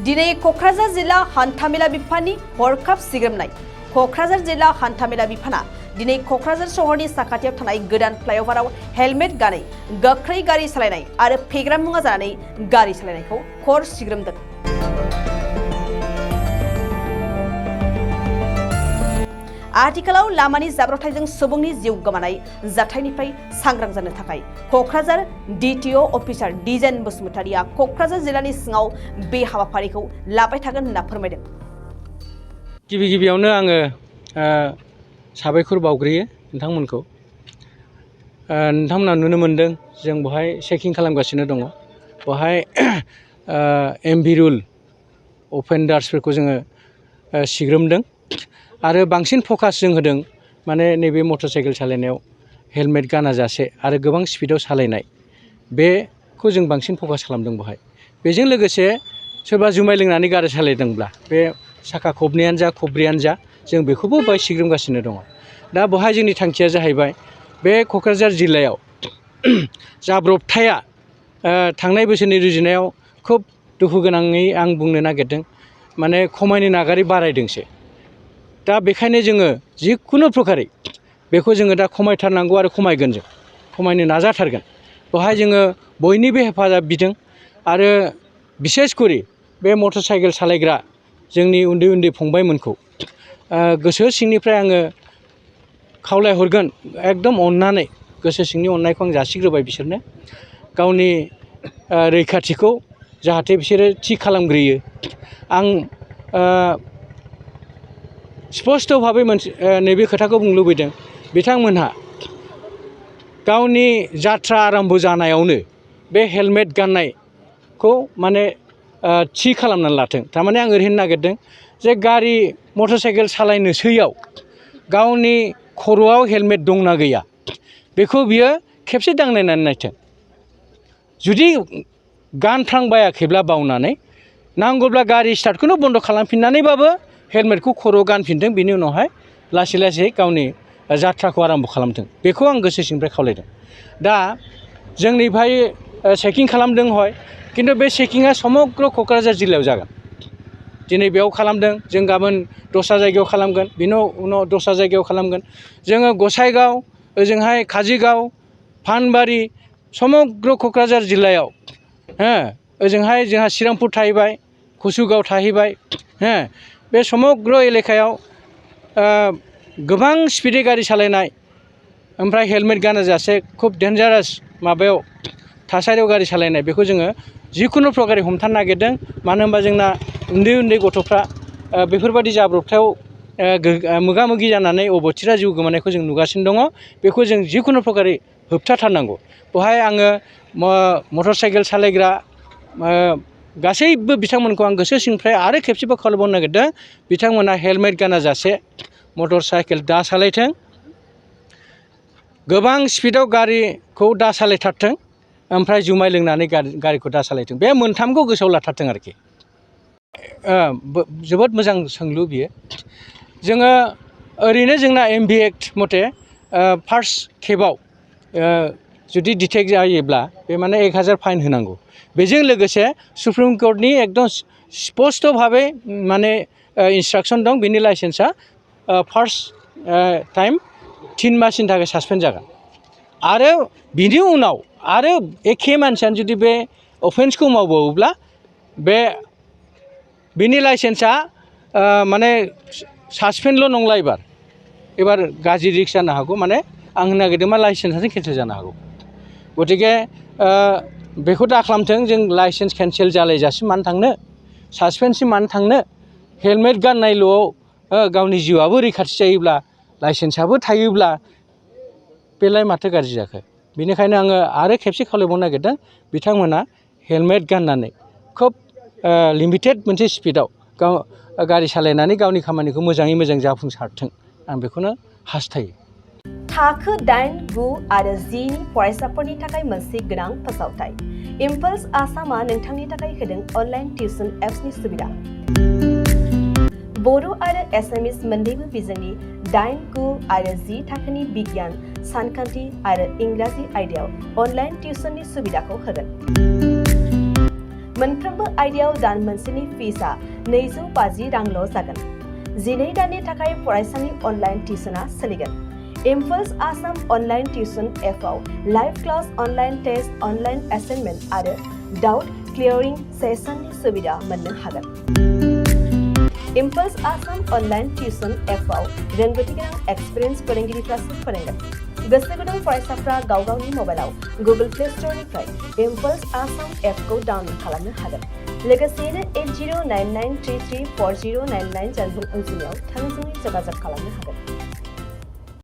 दिनै क'क्राझार जिल्ला हान्थामेला बिफाननि हरखाब सिग्रोमनाय क'क्राझार जिल्ला हान्थामेला बिफाना दिनै क'क्राझार सहरनि साखाथियाव थानाय गोदान फ्लाइअभाराव हेलमेट गानै गोख्रै गारि सालायनाय आरो फेग्रा मुवा जानानै गारि सालायनायखौ हर सिग्रोमदों। आथिखालाव लामानि जाब्रबथायजों सुबुंनि जिउ गोमानाय जाथायनिफ्राय सांग्रां जानो थाखाय क'क्राझार DTO अफिसार डिजेन बसुमतारिया क'क्राझार जिल्लानि सिङाव बे हाबाफारिखौ लाबाय थागोन होनना फोरमायदों। गिबियावनो आङो साबायखर बावग्रोयो नोंथांमोनखौ। नोंथांमोना नुनो मोनदों जों बेवहाय चेकिं खालामगासिनो दङ। बेवहाय MV रुल अफेन्डार्सफोरखौ जोङो सिग्रोमदों आरो बांसिन फकास जों होदों माने नैबे मटर साइकेल सालायनायाव हेलमेट गानाजासे आरो गोबां स्पिडआव सालायनाय बेखौ जों बांसिन फकास खालामदों बेवहाय। बेजों लोगोसे सोरबा जुमाय लोंनानै गारि सालायदोंब्ला बे साखा खबनैयानो जा खब्रैयानो जा जों बेखौबो बाहाय सिग्रोमगासिनो दङ। दा बेवहाय जोंनि थांखिया जाहैबाय बे क'क्राझार जिल्लायाव जाब्रबथाया थांनाय बोसोरनि रुजुनायाव खोब दुखु गोनाङै आं बुंनो नागिरदों माने खमायनो नागारै बारायदोंसो। दा बेखायनो जोङो जिखुनु प्रकारै बेखौ जोङो दा खमायथारनांगौ आरो खमायगोन जों खमायनो नाजाथारगोन। बेवहाय जोङो बयनिबो हेफाजाब बिदों आरो बिसेसकरि बे मटर साइकेल सालायग्रा जोंनि उन्दै उन्दै फंबायमोनखौ गोसो सिंनिफ्राय आङो खावलायहरगोन एकदम अननानै गोसो सिंनि अननायखौ आं जासिग्रोबाय बिसोरनो गावनि रैखाथिखौ जाहाथे बिसोरो थि खालामग्रोयो। आं स्पष्ट भाबै मोनसे नैबे खोथाखौ बुंनो लुबैदों बिथांमोनहा गावनि जात्रा आरम्भ जानायावनो बे हेलमेट गाननायखौ माने थि खालामनानै लाथों। थारमाने आं ओरै होननो नागिरदों जे गारि मटर साइकेल सालायनोसैयाव गावनि खर'आव हेलमेट दंना गैया बेखौ बियो खेबसे दांनायनानै नायथों। जुदि गानफ्लांबायाखैब्ला बावनानै नांगौब्ला गारि स्टार्टखौनो बन्द' खालामफिननानैबाबो हेलमेटखौ खर'आव गानफिनदों बिनि उनावहाय लासै लासै गावनि जात्राखौ आरम्भ खालामथों बेखौ आं गोसो सिंनिफ्राय खावलायदों। दा जोंनिफ्राय चेकिं खालामदों हय खिन्थु बे चेकिंआ समग्र क'क्राझार जिल्लायाव जागोन। दिनै बेयाव खालामदों जों गाबोन दस्रा जायगायाव खालामगोन बिनि उनाव दस्रा जायगायाव खालामगोन। जोङो गसाइगाव ओजोंहाय काजिगाव फानबारि समग्र क'क्राझार जिल्लायाव ओजोंहाय जोंहा श्रीरामपुर थाहैबाय कुसुगाव थाहैबाय बे समग्र एलेकायाव गोबां स्पिडै गारि सालायनाय ओमफ्राय हेलमेट गानाजासे खुब डेन्जारास माबायाव थासारियाव गारि सालायनाय बेखौ जोङो जिखुनु प्रकारै हमथानो नागिरदों। मानो होनबा जोंना उन्दै उन्दै गथ'फ्रा बेफोरबायदि जाब्रबथायाव मोगा मोगि जानानै अबथिरा जिउ गोमानायखौ जों नुगासिनो दङ। बेखौ जों जिखुनु प्रकारै होबथाथारनांगौ। बेवहाय आङो मटर साइकेल सालायग्रा गासैबो बिथांमोनखौ आं गोसो सिंनिफ्राय आरो खेबसेबो खावलायबावनो नागिरदों बिथांमोना हेलमेट गानाजासे मटर साइकेल दा सालायथों गोबां स्पिडआव गारिखौ दा सालायथारथों ओमफ्राय जुमाय लोंनानै गारिखौ दा सालायथों बे मोनथामखौ गोसोआव लाथारथों आरोखि। जोबोद मोजां सोंलु बियो। जोङो ओरैनो जोंना MV एक्ट मथे फार्स्ट खेबाव जुदि डिटेक्ट जायोब्ला बे माने 1000 फाइन होनांगौ। बेजों लोगोसे सुप्रिम कर्टनि एकदम स्पष्ट भाबै माने इन्सट्राक्सन दं बिनि लाइसेन्सआ फार्स्ट टाइम 3 मासनि थाखाय सासपेन्ड जागोन आरो बिनि उनाव आरो एखे मानसियानो जुदि बे अफेन्सखौ मावबावोब्ला बिनि लाइसेन्सआ माने सासपेन्डल' नंला एबार गाज्रि रिक्स जानो हागौ। माने आं होननो नागिरदों मा लाइसेन्सआसो केन्सेल जानो हागौ। गतिके बेखौ दा खालामथों जों लाइसेन्स केन्सेल जालायजासिम मानो थांनो सासपेन्डसिम मानो थांनो हेलमेट गाननायल'आव गावनि जिउआबो रैखाथि जायोब्ला लाइसेन्सआबो थायोब्ला बेलाय माथो गाज्रि जाखो। बेनिखायनो आङो आरो खेबसे खावलायबावनो नागिरदों बिथांमोना हेलमेट गाननानै खोब लिमिटेड मोनसे स्पिडआव गारि सालायनानै गावनि खामानिखौ मोजाङै मोजां जाफुंसारथों आं बेखौनो हास्थायो। थाखो 8, 9 आरो 10 नि फरायसाफोरनि थाखाय मोनसे गोनां फोसावथाय इम्पल्स आसामआ नोंथांनि थाखाय होदों अनलाइन टिउसन एप्सनि सुबिदा। बर' आरो एसामिस मोन्नैबो बिजोंनि 8, 9 आरो 10 थाखोनि बिगियान सानखान्थि आरो इंराजि आयदायाव अनलाइन टिउसननि सुबिदाखौ होगोन। मोनफ्रोमबो मोनफ्रोमबो आयदायाव दान मोनसेनि फिसआ 250 रांल' जागोन। 12 दाननि थाखाय फरायसानि अनलाइन टिउसनआ सोलिगोन। इम्पल्स आसाम अनलाइन टिउसन एपआव live class, online test, online assignment आरो डाउट क्लियारिं सेसननि सुबिदा मोननो हागोन। इम्पल्स आसाम अनलाइन टिउसन एपआव रोंगौथि गोनां एक्सपिरियेन्स फोरोंगिरिफ्रासो फोरोंगोन। गोसो गुदुं फरायसाफ्रा गाव गावनि मबाइलाव गुगोल प्ले स्ट'रनिफ्राय इम्पल्स आसाम एपखौ डाउनल'ड खालामनो हागोन। लोगोसेयैनो 8099334099 जानबुं अनजिमायाव थोंजोङै जगाजग खालामनो हागोन।